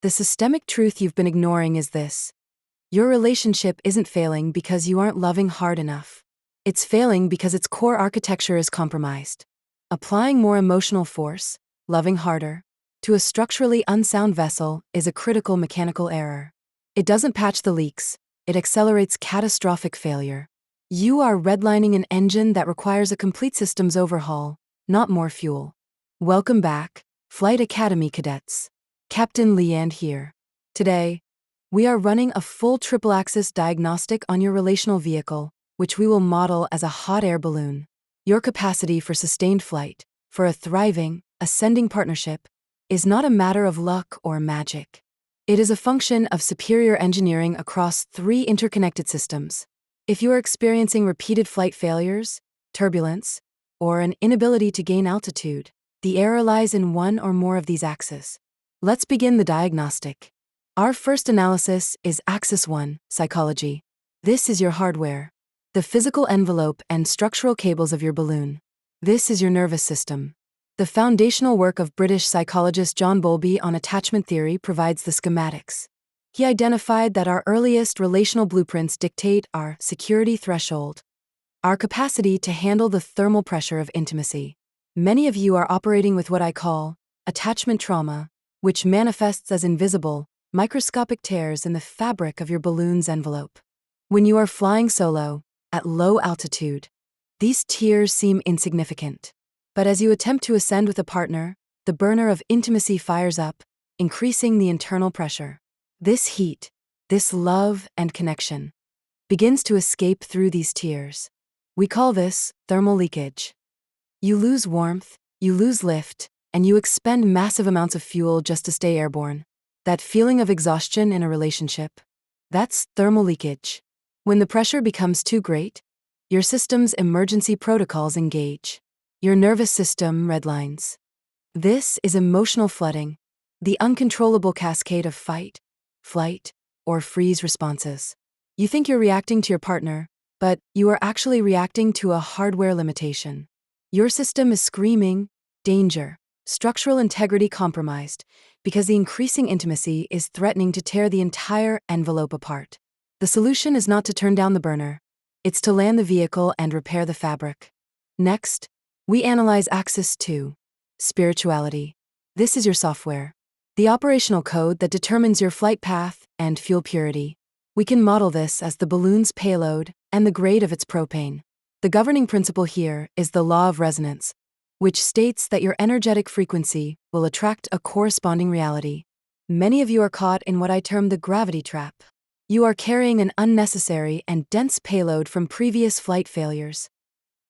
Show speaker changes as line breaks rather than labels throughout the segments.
The systemic truth you've been ignoring is this. Your relationship isn't failing because you aren't loving hard enough. It's failing because its core architecture is compromised. Applying more emotional force, loving harder, to a structurally unsound vessel is a critical mechanical error. It doesn't patch the leaks, it accelerates catastrophic failure. You are redlining an engine that requires a complete systems overhaul, not more fuel. Welcome back, Flight Academy cadets. Captain Leanne here. Today, we are running a full triple-axis diagnostic on your relational vehicle, which we will model as a hot air balloon. Your capacity for sustained flight, for a thriving, ascending partnership, is not a matter of luck or magic. It is a function of superior engineering across 3 interconnected systems. If you are experiencing repeated flight failures, turbulence, or an inability to gain altitude, the error lies in one or more of these axes. Let's begin the diagnostic. Our first analysis is Axis 1, psychology. This is your hardware, the physical envelope and structural cables of your balloon. This is your nervous system. The foundational work of British psychologist John Bowlby on attachment theory provides the schematics. He identified that our earliest relational blueprints dictate our security threshold, our capacity to handle the thermal pressure of intimacy. Many of you are operating with what I call attachment trauma, which manifests as invisible, microscopic tears in the fabric of your balloon's envelope. When you are flying solo, at low altitude, these tears seem insignificant. But as you attempt to ascend with a partner, the burner of intimacy fires up, increasing the internal pressure. This heat, this love and connection, begins to escape through these tears. We call this thermal leakage. You lose warmth, you lose lift, and you expend massive amounts of fuel just to stay airborne. That feeling of exhaustion in a relationship, that's thermal leakage. When the pressure becomes too great, your system's emergency protocols engage. Your nervous system redlines. This is emotional flooding, the uncontrollable cascade of fight, flight, or freeze responses. You think you're reacting to your partner, but you are actually reacting to a hardware limitation. Your system is screaming, danger, structural integrity compromised, because the increasing intimacy is threatening to tear the entire envelope apart. The solution is not to turn down the burner, it's to land the vehicle and repair the fabric. Next, we analyze Axis 2, spirituality. This is your software, the operational code that determines your flight path and fuel purity. We can model this as the balloon's payload and the grade of its propane. The governing principle here is the law of resonance, which states that your energetic frequency will attract a corresponding reality. Many of you are caught in what I term the gravity trap. You are carrying an unnecessary and dense payload from previous flight failures.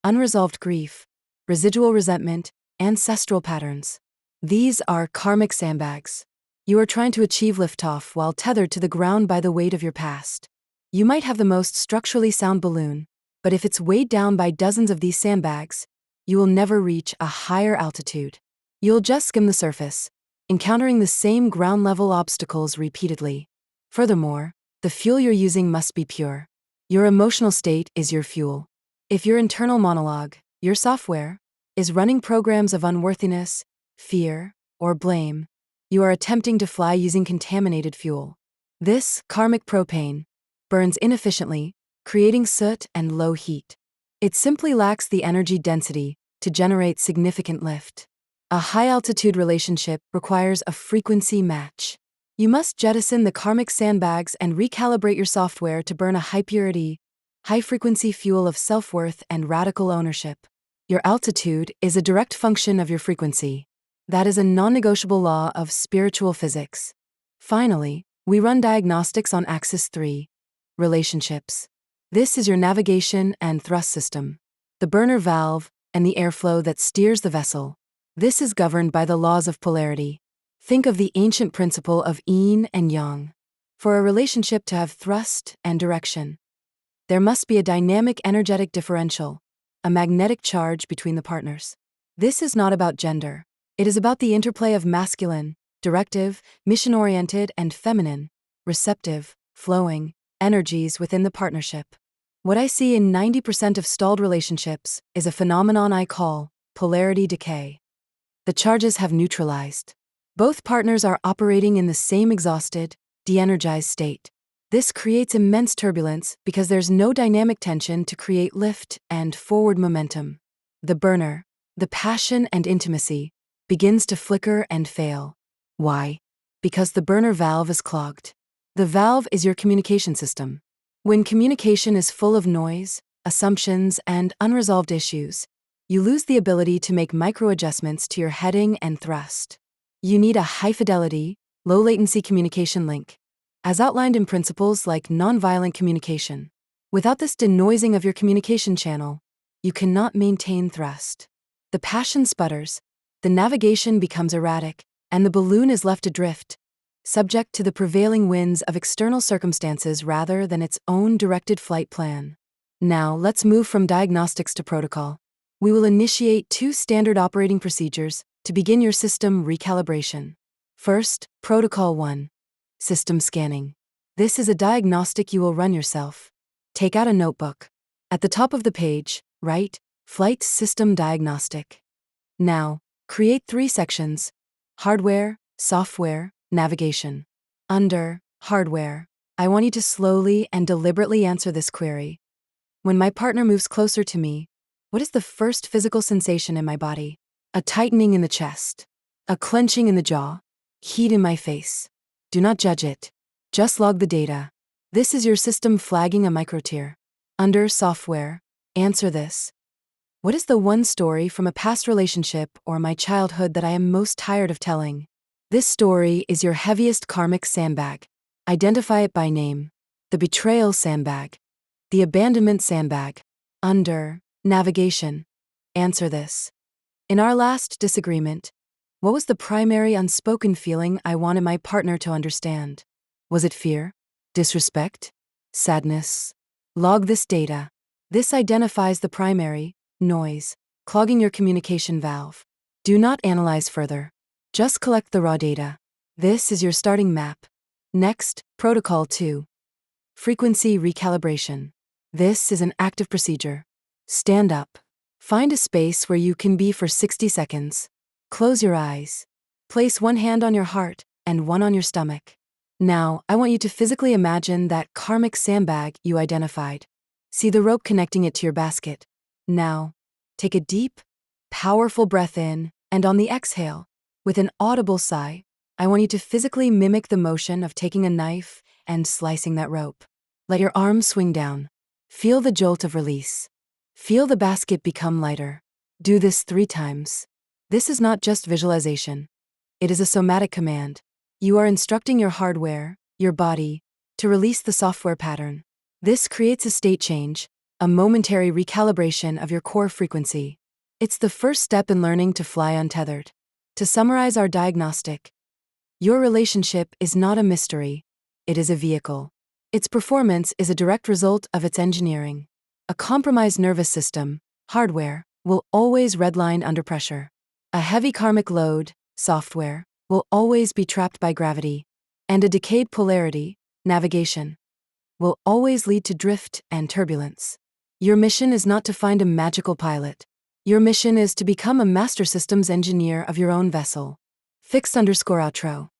Unresolved grief, residual resentment, ancestral patterns. These are karmic sandbags. You are trying to achieve liftoff while tethered to the ground by the weight of your past. You might have the most structurally sound balloon, but if it's weighed down by dozens of these sandbags, you will never reach a higher altitude. You'll just skim the surface, encountering the same ground-level obstacles repeatedly. Furthermore, the fuel you're using must be pure. Your emotional state is your fuel. If your internal monologue, your software, is running programs of unworthiness, fear, or blame, you are attempting to fly using contaminated fuel. This karmic propane burns inefficiently, creating soot and low heat. It simply lacks the energy density to generate significant lift. A high-altitude relationship requires a frequency match. You must jettison the karmic sandbags and recalibrate your software to burn a high-purity, high-frequency fuel of self-worth and radical ownership. Your altitude is a direct function of your frequency. That is a non-negotiable law of spiritual physics. Finally, we run diagnostics on Axis 3, relationships. This is your navigation and thrust system, the burner valve, and the airflow that steers the vessel. This is governed by the laws of polarity. Think of the ancient principle of yin and yang. For a relationship to have thrust and direction, there must be a dynamic energetic differential, a magnetic charge between the partners. This is not about gender. It is about the interplay of masculine, directive, mission-oriented, and feminine, receptive, flowing, energies within the partnership. What I see in 90% of stalled relationships is a phenomenon I call polarity decay. The charges have neutralized, Both partners are operating in the same exhausted, de-energized state. This creates immense turbulence because there's no dynamic tension to create lift and forward momentum. The burner, the passion and intimacy, begins to flicker and fail. Why? Because the burner valve is clogged. The valve is your communication system. When communication is full of noise, assumptions, and unresolved issues, you lose the ability to make micro-adjustments to your heading and thrust. You need a high-fidelity, low-latency communication link, as outlined in principles like nonviolent communication. Without this denoising of your communication channel, you cannot maintain thrust. The passion sputters, the navigation becomes erratic, and the balloon is left adrift, subject to the prevailing winds of external circumstances rather than its own directed flight plan. Now, let's move from diagnostics to protocol. We will initiate 2 standard operating procedures to begin your system recalibration. First, Protocol 1. System scanning. This is a diagnostic you will run yourself. Take out a notebook. At the top of the page, write, Flight System Diagnostic. Now, create 3 sections: hardware, software, navigation. Under hardware, I want you to slowly and deliberately answer this query. When my partner moves closer to me, what is the first physical sensation in my body? A tightening in the chest, a clenching in the jaw, heat in my face. Do not judge it. Just log the data. This is your system flagging a microtear. Under software, answer this. What is the one story from a past relationship or my childhood that I am most tired of telling? This story is your heaviest karmic sandbag. Identify it by name. The betrayal sandbag. The abandonment sandbag. Under navigation, answer this. In our last disagreement, what was the primary unspoken feeling I wanted my partner to understand? Was it fear? Disrespect? Sadness? Log this data. This identifies the primary noise clogging your communication valve. Do not analyze further. Just collect the raw data. This is your starting map. Next, Protocol 2. Frequency recalibration. This is an active procedure. Stand up. Find a space where you can be for 60 seconds. Close your eyes. Place one hand on your heart and one on your stomach. Now, I want you to physically imagine that karmic sandbag you identified. See the rope connecting it to your basket. Now, take a deep, powerful breath in, and on the exhale, with an audible sigh, I want you to physically mimic the motion of taking a knife and slicing that rope. Let your arms swing down. Feel the jolt of release. Feel the basket become lighter. Do this 3 times. This is not just visualization. It is a somatic command. You are instructing your hardware, your body, to release the software pattern. This creates a state change, a momentary recalibration of your core frequency. It's the first step in learning to fly untethered. To summarize our diagnostic, your relationship is not a mystery. It is a vehicle. Its performance is a direct result of its engineering. A compromised nervous system, hardware, will always redline under pressure. A heavy karmic load, software, will always be trapped by gravity. And a decayed polarity, navigation, will always lead to drift and turbulence. Your mission is not to find a magical pilot. Your mission is to become a master systems engineer of your own vessel. Fixed_outro.